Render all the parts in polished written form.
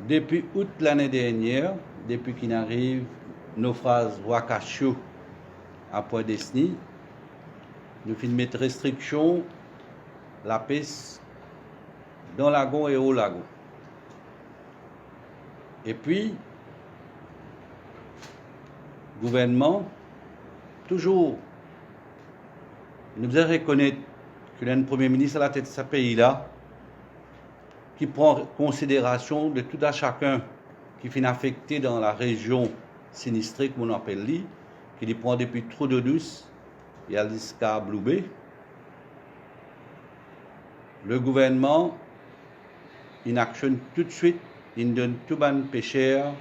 Depuis août l'année dernière, depuis qu'il arrive naufrage Wakasho à Point-Desny, nous finissons mettre restriction la pêche dans le lagon et au lagon. Et puis, gouvernement, toujours, nous devons reconnaître que le Premier ministre à la tête de ce pays-là, qui prend en considération de tout à chacun qui finit affecté dans la région sinistrée, comme on appelle lui, qui les prend depuis trop de douce, et à l'ISCA Bloubé. Le gouvernement, il actionne tout de suite, il donne tout ban pêcheurs,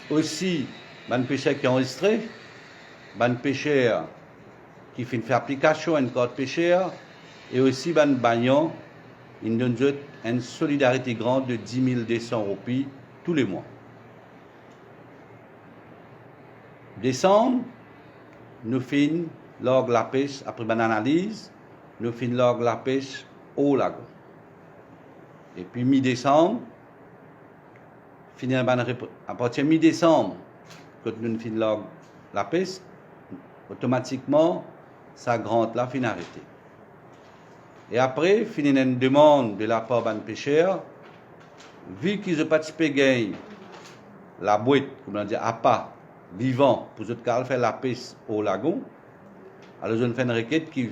aussi ban pêcheurs qui est enregistré, ban pêcheurs qui fait application à une carte pêcheur, et aussi ban bagnant, il donne une solidarité grande de 10 200 roupies tous les mois. Décembre, nous finissons lors de la pêche, après une analyse, nous finissons lors de la pêche au lagon. Et puis mi-décembre, à partir de mi-décembre, quand nous finissons lors de la pêche, automatiquement, ça grande la fin arrêtée. Et après, finit une demande de la part des pêcheurs, vu qu'ils ont participé à la boîte, comme on dit, à pas, vivant, pour faire la pêche au lagon, alors ils ont fait une requête qui,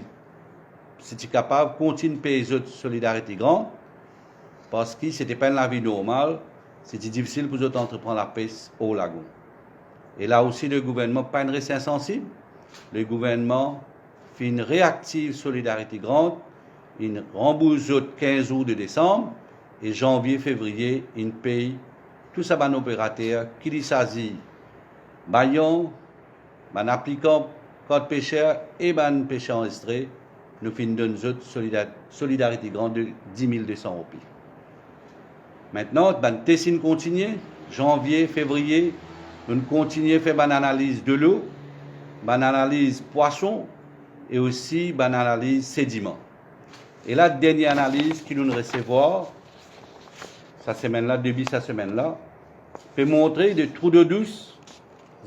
si tu es capable, continue de payer les solidarité grande, parce que ce n'était pas une vie normale, c'était difficile pour eux d'entreprendre la pêche au lagon. Et là aussi, le gouvernement, pas une reste insensible, le gouvernement fait une réactive solidarité grande, il rembourse 15 août de décembre, et janvier, février, il paye tout ça ban opérateur qui dit s'agit baillon, ban applicant code pêcheur et ban pêcheur enregistré, nous finissons une solidarité grande de 10 200 roupies. Maintenant, ban Tessine continue, janvier, février, nous continuons à faire ban analyse de l'eau, ban analyse poisson et aussi ban analyse sédiment. Et la dernière analyse que nous recevons, cette semaine-là, depuis cette semaine-là, peut montrer de trous d'eau douce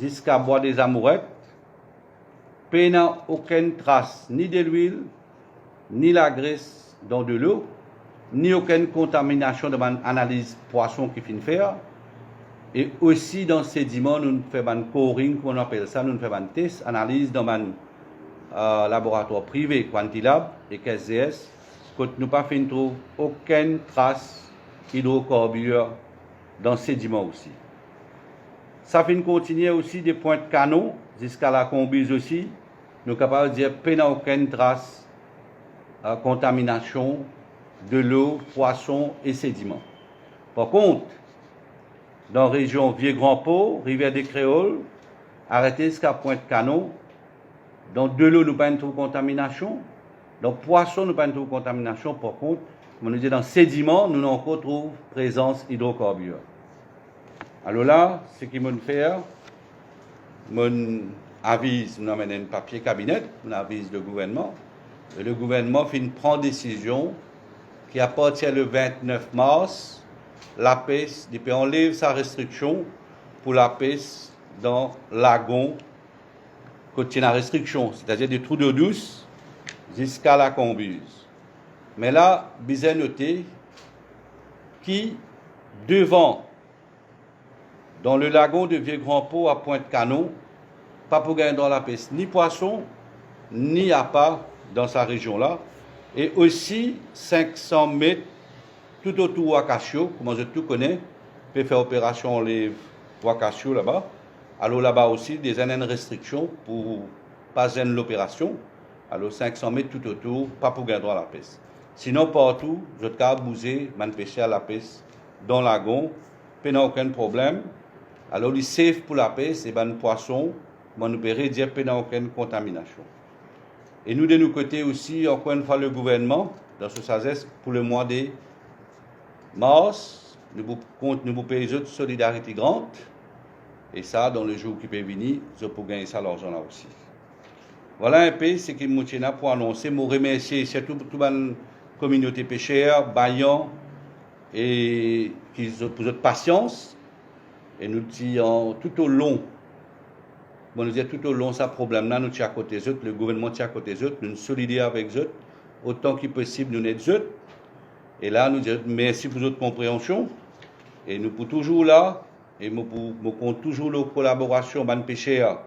jusqu'à bois des amourettes, peu n'a aucune trace ni de l'huile, ni la graisse dans de l'eau, ni aucune contamination de l'analyse poisson qui finit faire. Et aussi dans ces sédiments, nous faisons un coring, comme on appelle ça, nous faisons un test, analyse dans un laboratoire privé, Quantilab et KSDS, que nous n'avons pas fait aucune trace hydrocarbures dans ces sédiments aussi. Ça fait continuer aussi des points de canon jusqu'à la combise aussi. Nous sommes capables de dire qu'il n'y a aucune trace de contamination de l'eau, poisson et sédiments. Par contre, dans la région Vieux-Grand-Port, Rivière des Créoles, arrêtez jusqu'à Pointe-Canon. Dans de l'eau, nous n'avons pas de contamination. Dans le poisson, nous n'avons pas de contamination. Par contre, comme on dit, dans le sédiment, nous n'avons pas de présence hydrocarbures. Alors là, ce qui m'a fait, mon avise, nous amène un papier cabinet, on avise le gouvernement. Et le gouvernement prend une décision qui, à partir du 29 mars, la pêche, depuis on enlève sa restriction pour la pêche dans le lagon, côté la restriction, c'est-à-dire des trous d'eau douce jusqu'à la combuse. Mais là, bien noter qui, devant, dans le lagon de Vieux-Grand-Port à Pointe-Canon, pas pour gagner dans la pêche ni poisson, ni appât dans sa région-là, et aussi 500 mètres tout autour de Wakasho, comme je tout connais, peut faire opération les Wakasho là-bas. Alors là-bas aussi, des années de restrictions pour pas gêner l'opération. Alors 500 mètres tout autour, pas pour gagner dans la pêche. Sinon, partout, je peux bouger, pêcher à la pêche dans le lagon, pas aucun problème. Alors, il safe pour la pêche, et ben poisson, nous peut réduire pas aucune contamination. Et nous, de nos côtés aussi, encore une fois, le gouvernement, dans ce SAZES, pour le mois de mars, nous vous payons une solidarité grande. Et ça, dans le jour qui peut venir, je peux gagner ça l'argent là aussi. Voilà un peu ce que je tiens pour annoncer. Je remercie surtout toute la communauté pêcheur, baillant, et pour votre patience. Et nous disons tout au long, bon, nous disons tout au long, ça problème-là, nous sommes à côté des autres, le gouvernement est à côté des autres, nous sommes solidaires avec eux, autant qu'il possible, nous sommes eux. Et là, nous disons merci pour votre compréhension. Et nous sommes toujours là, et nous comptons toujours la collaboration avec les pêcheurs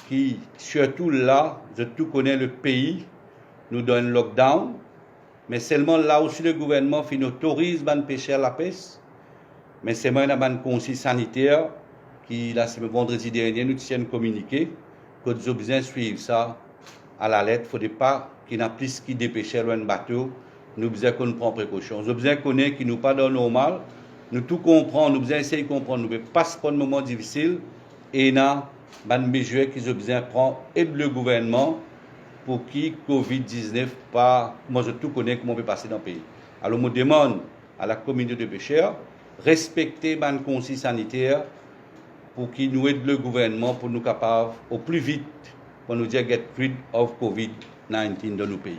qui, surtout là, je tout connais le pays, nous donne lockdown, mais seulement là aussi le gouvernement autorise les pêcheurs la pêche. Mais c'est moi un conseil sanitaire qui, là, c'est le vendredi dernier, nous tiennent communiqué que nous avons besoin de suivre ça à la lettre. Il ne faut pas qu'il y ait plus qui dépêche loin de bateau. Nous avons besoin qu'on prenne précaution. Nous avons besoin qu'on ait qui nous pas dans le normal. Nous tout comprendre, nous avons besoin d'essayer de comprendre. Nous ne pouvons pas se prendre un moment difficile. Et là, des mesures qu'ils ont besoin de prendre et le gouvernement pour qui Covid-19 pas. Moi, je tout connais comment on peut passer dans le pays. Alors, je demande à la communauté de pêcheurs respecter les consignes sanitaires pour qu'il nous aide le gouvernement pour nous capables au plus vite pour nous dire get rid of COVID-19 dans nos pays.